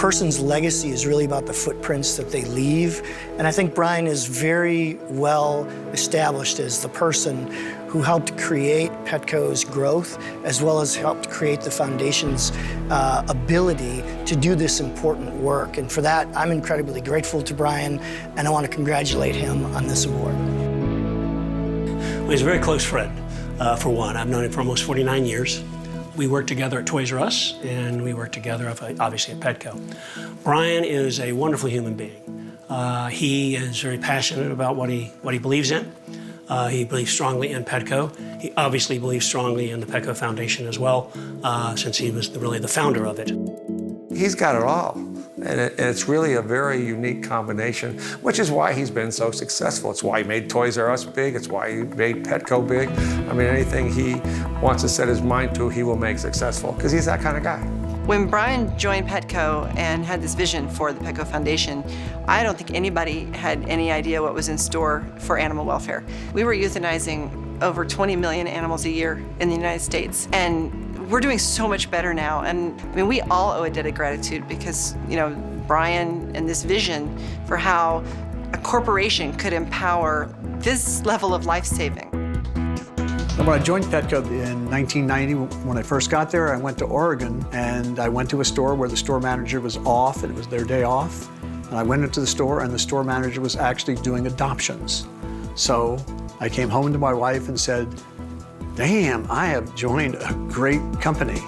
person's legacy is really about the footprints that they leave. And I think Brian is very well established as the person who helped create Petco's growth, as well as helped create the foundation's ability to do this important work. And for that, I'm incredibly grateful to Brian, and I want to congratulate him on this award. Well, he's a very close friend, for one. I've known him for almost 49 years. We worked together at Toys R Us, and we worked together, obviously, at Petco. Brian is a wonderful human being. He is very passionate about what he believes in. He believes strongly in Petco. He obviously believes strongly in the Petco Foundation as well, since he was really the founder of it. He's got it all, and it's really a very unique combination, which is why he's been so successful. It's why he made Toys R Us big. It's why he made Petco big. I mean, anything he wants to set his mind to, he will make successful, because he's that kind of guy. When Brian joined Petco and had this vision for the Petco Foundation, I don't think anybody had any idea what was in store for animal welfare. We were euthanizing over 20 million animals a year in the United States, and we're doing so much better now. And I mean, we all owe a debt of gratitude because, you know, Brian and this vision for how a corporation could empower this level of life-saving. When I joined Petco in 1990, when I first got there, I went to Oregon, and I went to a store where the store manager was off, and it was their day off. And I went into the store, and the store manager was actually doing adoptions. So I came home to my wife and said, damn, I have joined a great company.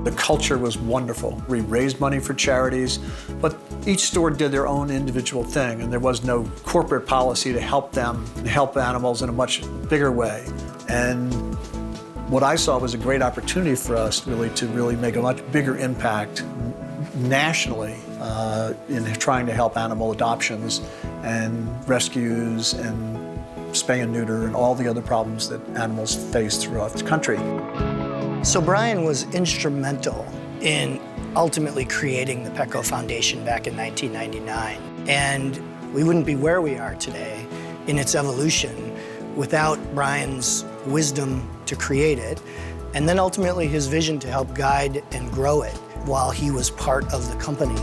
The culture was wonderful. We raised money for charities, but each store did their own individual thing, and there was no corporate policy to help them, help animals in a much bigger way. And what I saw was a great opportunity for us to really make a much bigger impact nationally in trying to help animal adoptions and rescues and spay and neuter and all the other problems that animals face throughout the country. So Brian was instrumental in ultimately creating the Petco Foundation back in 1999. And we wouldn't be where we are today in its evolution without Brian's wisdom to create it, and then ultimately his vision to help guide and grow it while he was part of the company.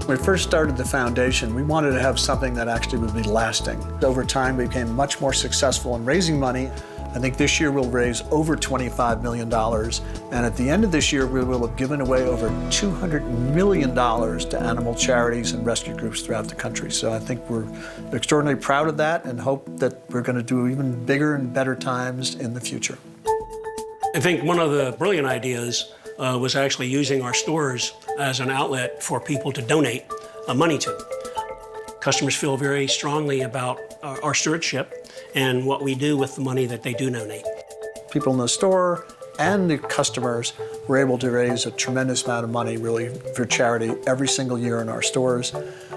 When we first started the foundation, we wanted to have something that actually would be lasting. Over time, we became much more successful in raising money. I think this year we'll raise over $25 million, and at the end of this year, we will have given away over $200 million to animal charities and rescue groups throughout the country. So I think we're extraordinarily proud of that and hope that we're going to do even bigger and better times in the future. I think one of the brilliant ideas was actually using our stores as an outlet for people to donate money to. Customers feel very strongly about our stewardship and what we do with the money that they do donate. People in the store and the customers were able to raise a tremendous amount of money really for charity every single year in our stores,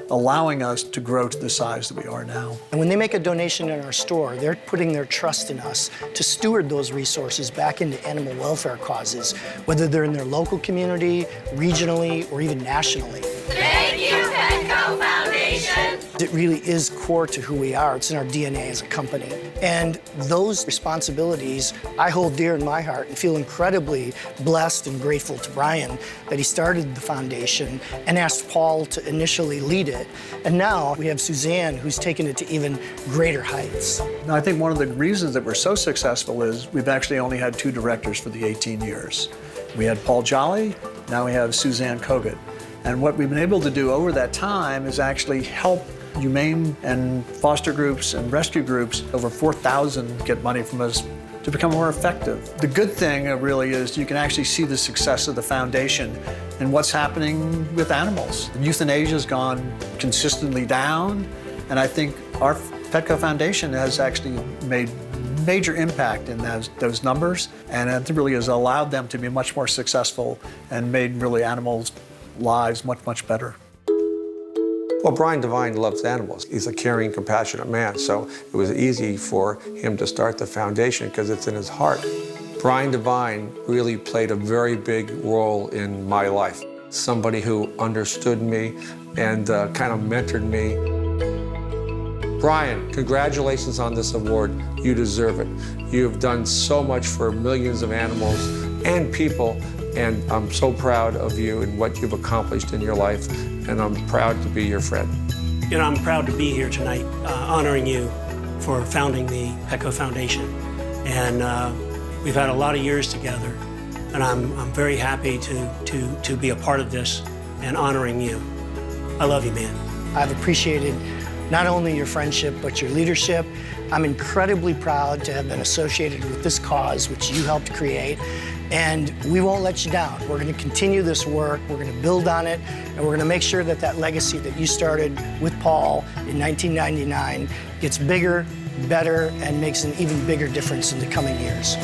allowing us to grow to the size that we are now. And when they make a donation in our store, they're putting their trust in us to steward those resources back into animal welfare causes, whether they're in their local community, regionally, or even nationally. Thank you, Petco Foundation! It really is core to who we are. It's in our DNA as a company. And those responsibilities I hold dear in my heart and feel incredibly blessed and grateful to Brian that he started the foundation and asked Paul to initially lead it. And now we have Suzanne, who's taken it to even greater heights. Now, I think one of the reasons that we're so successful is we've actually only had 2 directors for the 18 years. We had Paul Jolly, now we have Suzanne Kogut. And what we've been able to do over that time is actually help humane and foster groups and rescue groups, over 4,000, get money from us to become more effective. The good thing really is you can actually see the success of the foundation and what's happening with animals. Euthanasia has gone consistently down, and I think our Petco Foundation has actually made major impact in those numbers, and it really has allowed them to be much more successful and made really animals' lives much, much better. Well, Brian Devine loves animals. He's a caring, compassionate man, so it was easy for him to start the foundation because it's in his heart. Brian Devine really played a very big role in my life. Somebody who understood me and kind of mentored me. Brian, congratulations on this award. You deserve it. You have done so much for millions of animals and people And I'm so proud of you and what you've accomplished in your life, and I'm proud to be your friend. You know, I'm proud to be here tonight honoring you for founding the Petco Foundation. And we've had a lot of years together, and I'm very happy to be a part of this and honoring you. I love you, man. I've appreciated not only your friendship, but your leadership. I'm incredibly proud to have been associated with this cause, which you helped create, and we won't let you down. We're going to continue this work, we're going to build on it, and we're going to make sure that that legacy that you started with Paul in 1999 gets bigger, better, and makes an even bigger difference in the coming years.